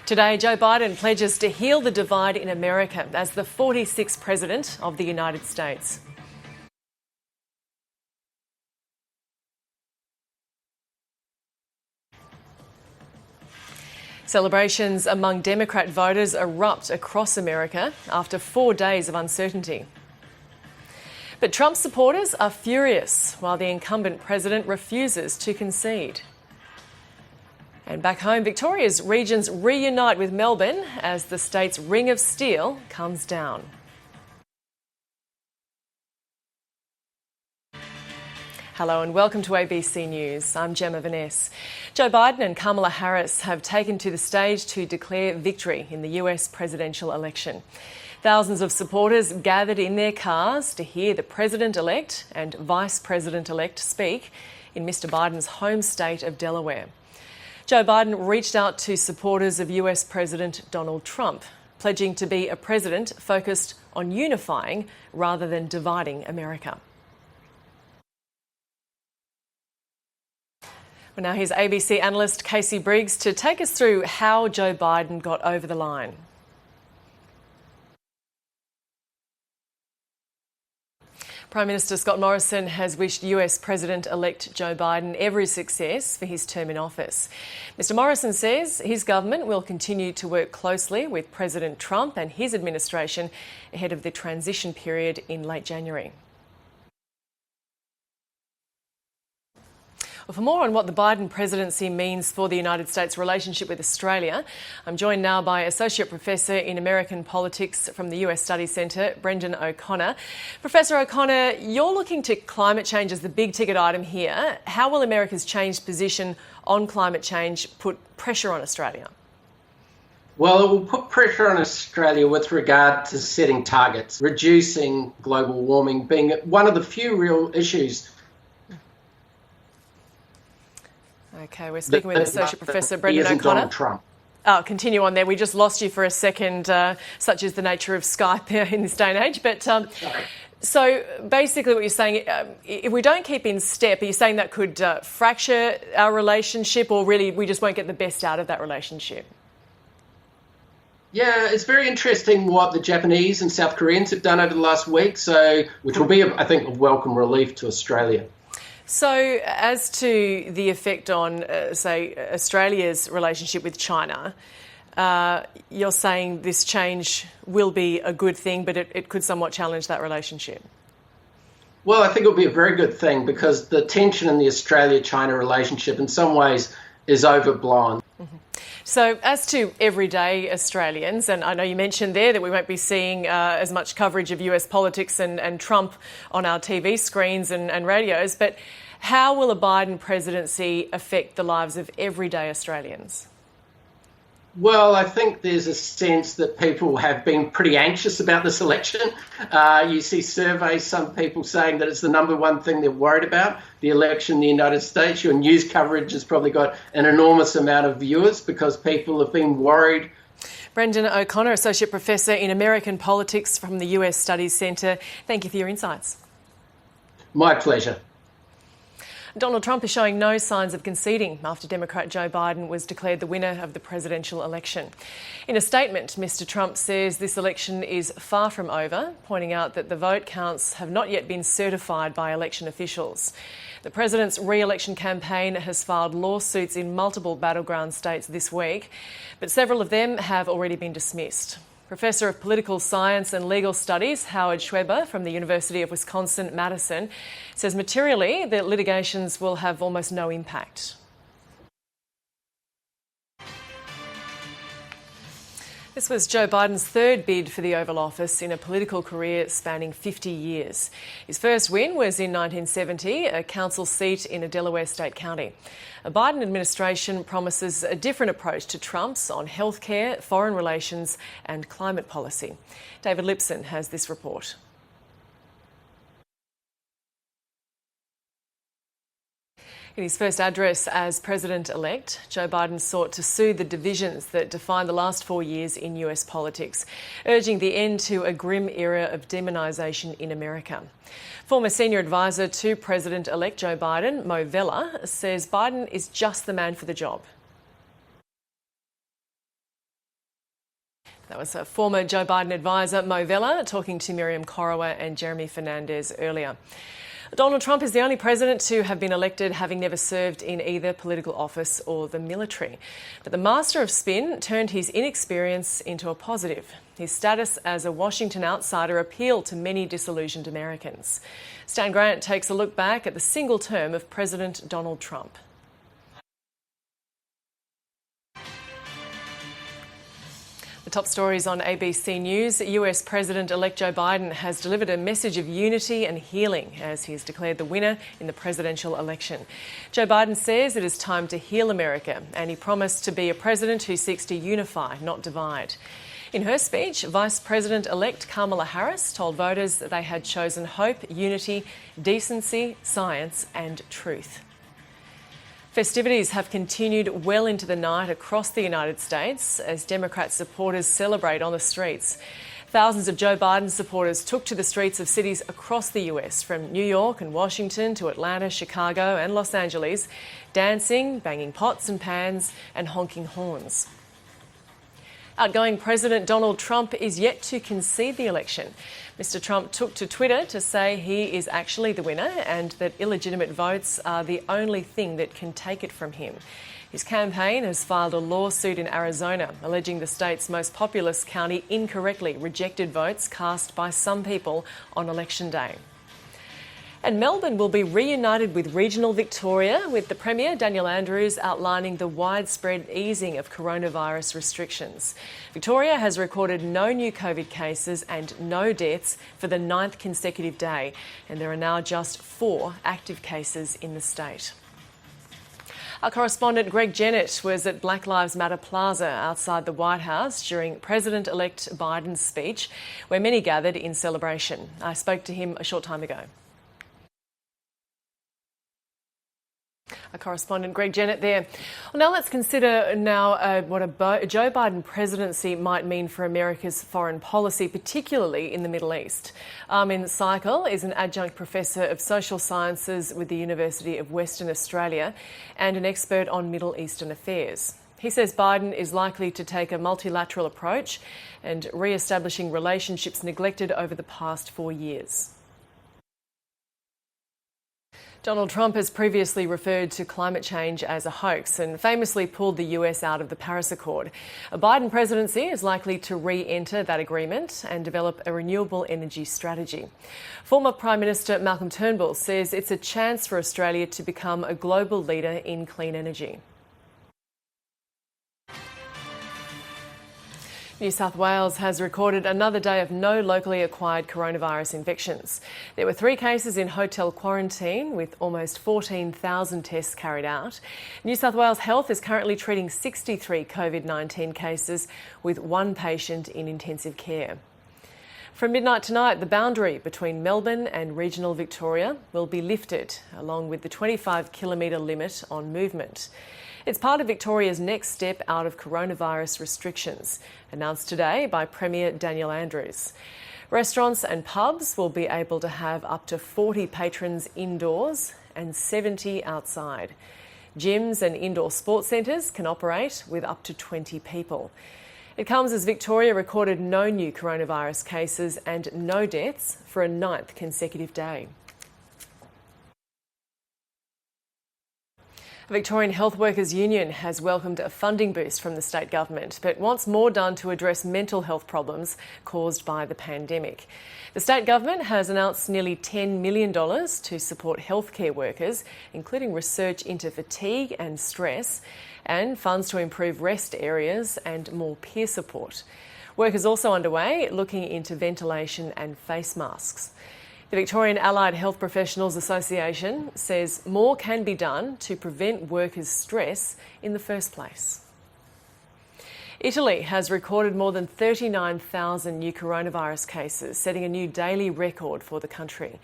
Today, Joe Biden pledges to heal the divide in America as the 46th President of the United States. Celebrations among Democrat voters erupt across America after 4 days of uncertainty. But Trump supporters are furious while the incumbent president refuses to concede. And back home, Victoria's regions reunite with Melbourne as the state's ring of steel comes down. Hello and welcome to ABC News. I'm Gemma Vaness. Joe Biden and Kamala Harris have taken to the stage to declare victory in the US presidential election. Thousands of supporters gathered in their cars to hear the President-elect and Vice President-elect speak in Mr Biden's home state of Delaware. Joe Biden reached out to supporters of US President Donald Trump, pledging to be a president focused on unifying rather than dividing America. Well, now here's ABC analyst Casey Briggs to take us through how Joe Biden got over the line. Prime Minister Scott Morrison has wished US President-elect Joe Biden every success for his term in office. Mr Morrison says his government will continue to work closely with President Trump and his administration ahead of the transition period in late January. Well, for more on what the Biden presidency means for the United States' relationship with Australia, I'm joined now by Associate Professor in American Politics from the US Studies Centre, Brendan O'Connor. Professor O'Connor, you're looking to climate change as the big ticket item here. How will America's changed position on climate change put pressure on Australia? Well, it will put pressure on Australia with regard to setting targets, reducing global warming being one of the few real issues. Okay, we're speaking with Associate Professor Brendan O'Connor. Donald Trump. Oh, continue on there. We just lost you for a second, such is the nature of Skype in this day and age. But so basically what you're saying, if we don't keep in step, are you saying that could fracture our relationship, or really we just won't get the best out of that relationship? Yeah, it's very interesting what the Japanese and South Koreans have done over the last week, which will be, I think, a welcome relief to Australia. So as to the effect on, say, Australia's relationship with China, you're saying this change will be a good thing, but it could somewhat challenge that relationship? Well, I think it'll be a very good thing because the tension in the Australia-China relationship in some ways is overblown. Mm-hmm. So as to everyday Australians, and I know you mentioned there that we won't be seeing as much coverage of US politics and Trump on our TV screens and radios, but how will a Biden presidency affect the lives of everyday Australians? Well, I think there's a sense that people have been pretty anxious about this election. You see surveys, some people saying that it's the number one thing they're worried about, the election in the United States. Your news coverage has probably got an enormous amount of viewers because people have been worried. Brendan O'Connor, Associate Professor in American Politics from the US Studies Centre. Thank you for your insights. My pleasure. Donald Trump is showing no signs of conceding after Democrat Joe Biden was declared the winner of the presidential election. In a statement, Mr Trump says this election is far from over, pointing out that the vote counts have not yet been certified by election officials. The president's re-election campaign has filed lawsuits in multiple battleground states this week, but several of them have already been dismissed. Professor of Political Science and Legal Studies Howard Schweber from the University of Wisconsin-Madison says materially the litigations will have almost no impact. This was Joe Biden's third bid for the Oval Office in a political career spanning 50 years. His first win was in 1970, a council seat in a Delaware state county. A Biden administration promises a different approach to Trump's on healthcare, foreign relations and climate policy. David Lipson has this report. In his first address as President-elect, Joe Biden sought to soothe the divisions that defined the last 4 years in US politics, urging the end to a grim era of demonisation in America. Former senior advisor to President-elect Joe Biden, Mo Vela, says Biden is just the man for the job. That was former Joe Biden advisor Mo Vela talking to Miriam Corowa and Jeremy Fernandez earlier. Donald Trump is the only president to have been elected having never served in either political office or the military. But the master of spin turned his inexperience into a positive. His status as a Washington outsider appealed to many disillusioned Americans. Stan Grant takes a look back at the single term of President Donald Trump. The top stories on ABC News. US President-elect Joe Biden has delivered a message of unity and healing as he has declared the winner in the presidential election. Joe Biden says it is time to heal America, and he promised to be a president who seeks to unify, not divide. In her speech, Vice President-elect Kamala Harris told voters that they had chosen hope, unity, decency, science and truth. Festivities have continued well into the night across the United States as Democrat supporters celebrate on the streets. Thousands of Joe Biden supporters took to the streets of cities across the US, from New York and Washington to Atlanta, Chicago and Los Angeles, dancing, banging pots and pans and honking horns. Outgoing President Donald Trump is yet to concede the election. Mr. Trump took to Twitter to say he is actually the winner and that illegitimate votes are the only thing that can take it from him. His campaign has filed a lawsuit in Arizona alleging the state's most populous county incorrectly rejected votes cast by some people on election day. And Melbourne will be reunited with regional Victoria, with the Premier, Daniel Andrews, outlining the widespread easing of coronavirus restrictions. Victoria has recorded no new COVID cases and no deaths for the 9th consecutive day, and there are now just 4 active cases in the state. Our correspondent Greg Jennett was at Black Lives Matter Plaza outside the White House during President-elect Biden's speech, where many gathered in celebration. I spoke to him a short time ago. Our correspondent Greg Jennett there. Well, now let's consider what a Joe Biden presidency might mean for America's foreign policy, particularly in the Middle East. Armin Seigel is an adjunct professor of social sciences with the University of Western Australia and an expert on Middle Eastern affairs. He says Biden is likely to take a multilateral approach and re-establishing relationships neglected over the past 4 years. Donald Trump has previously referred to climate change as a hoax and famously pulled the US out of the Paris Accord. A Biden presidency is likely to re-enter that agreement and develop a renewable energy strategy. Former Prime Minister Malcolm Turnbull says it's a chance for Australia to become a global leader in clean energy. New South Wales has recorded another day of no locally acquired coronavirus infections. There were 3 cases in hotel quarantine with almost 14,000 tests carried out. New South Wales Health is currently treating 63 COVID-19 cases with 1 patient in intensive care. From midnight tonight, the boundary between Melbourne and regional Victoria will be lifted, along with the 25-kilometre limit on movement. It's part of Victoria's next step out of coronavirus restrictions, announced today by Premier Daniel Andrews. Restaurants and pubs will be able to have up to 40 patrons indoors and 70 outside. Gyms and indoor sports centres can operate with up to 20 people. It comes as Victoria recorded no new coronavirus cases and no deaths for a 9th consecutive day. The Victorian Health Workers Union has welcomed a funding boost from the state government, but wants more done to address mental health problems caused by the pandemic. The state government has announced nearly $10 million to support healthcare workers, including research into fatigue and stress, and funds to improve rest areas and more peer support. Work is also underway looking into ventilation and face masks. The Victorian Allied Health Professionals Association says more can be done to prevent workers' stress in the first place. Italy has recorded more than 39,000 new coronavirus cases, setting a new daily record for the country.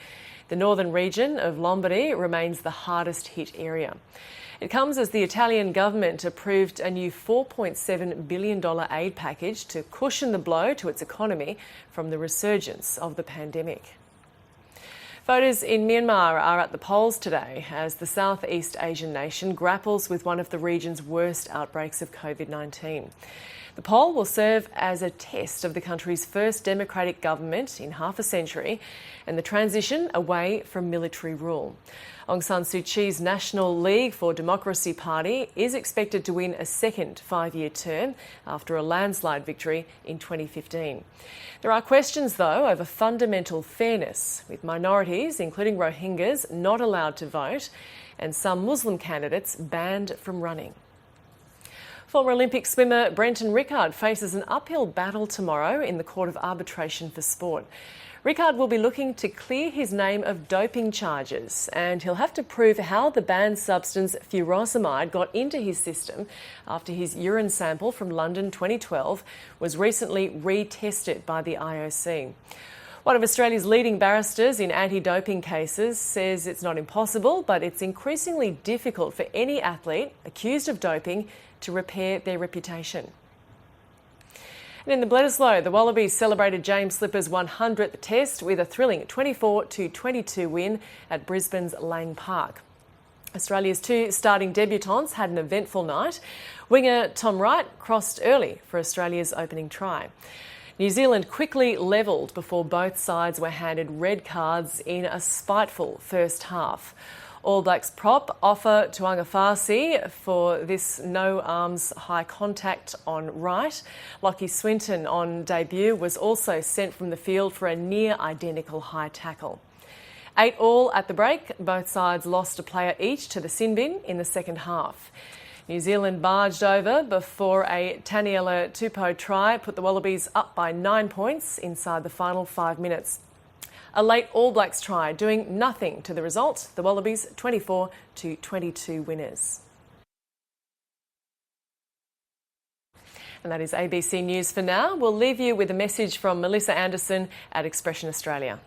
The northern region of Lombardy remains the hardest hit area. It comes as the Italian government approved a new $4.7 billion aid package to cushion the blow to its economy from the resurgence of the pandemic. Voters in Myanmar are at the polls today as the Southeast Asian nation grapples with one of the region's worst outbreaks of COVID-19. The poll will serve as a test of the country's first democratic government in half a century and the transition away from military rule. Aung San Suu Kyi's National League for Democracy party is expected to win a second 5-year term after a landslide victory in 2015. There are questions, though, over fundamental fairness, with minorities, including Rohingyas, not allowed to vote and some Muslim candidates banned from running. Former Olympic swimmer Brenton Rickard faces an uphill battle tomorrow in the Court of Arbitration for Sport. Rickard will be looking to clear his name of doping charges, and he'll have to prove how the banned substance furosemide got into his system after his urine sample from London 2012 was recently retested by the IOC. One of Australia's leading barristers in anti-doping cases says it's not impossible, but it's increasingly difficult for any athlete accused of doping to repair their reputation. And in the Bledisloe, the Wallabies celebrated James Slipper's 100th test with a thrilling 24-22 win at Brisbane's Lang Park. Australia's two starting debutants had an eventful night. Winger Tom Wright crossed early for Australia's opening try. New Zealand quickly levelled before both sides were handed red cards in a spiteful first half. All Blacks prop offer Tuangafasi for this no-arms high contact on Wright. Lachie Swinton on debut was also sent from the field for a near-identical high tackle. 8-8 at the break, both sides lost a player each to the sin bin in the second half. New Zealand barged over before a Taniela Tupou try put the Wallabies up by 9 points inside the final 5 minutes. A late All Blacks try doing nothing to the result. The Wallabies 24-22 winners. And that is ABC News for now. We'll leave you with a message from Melissa Anderson at Expression Australia.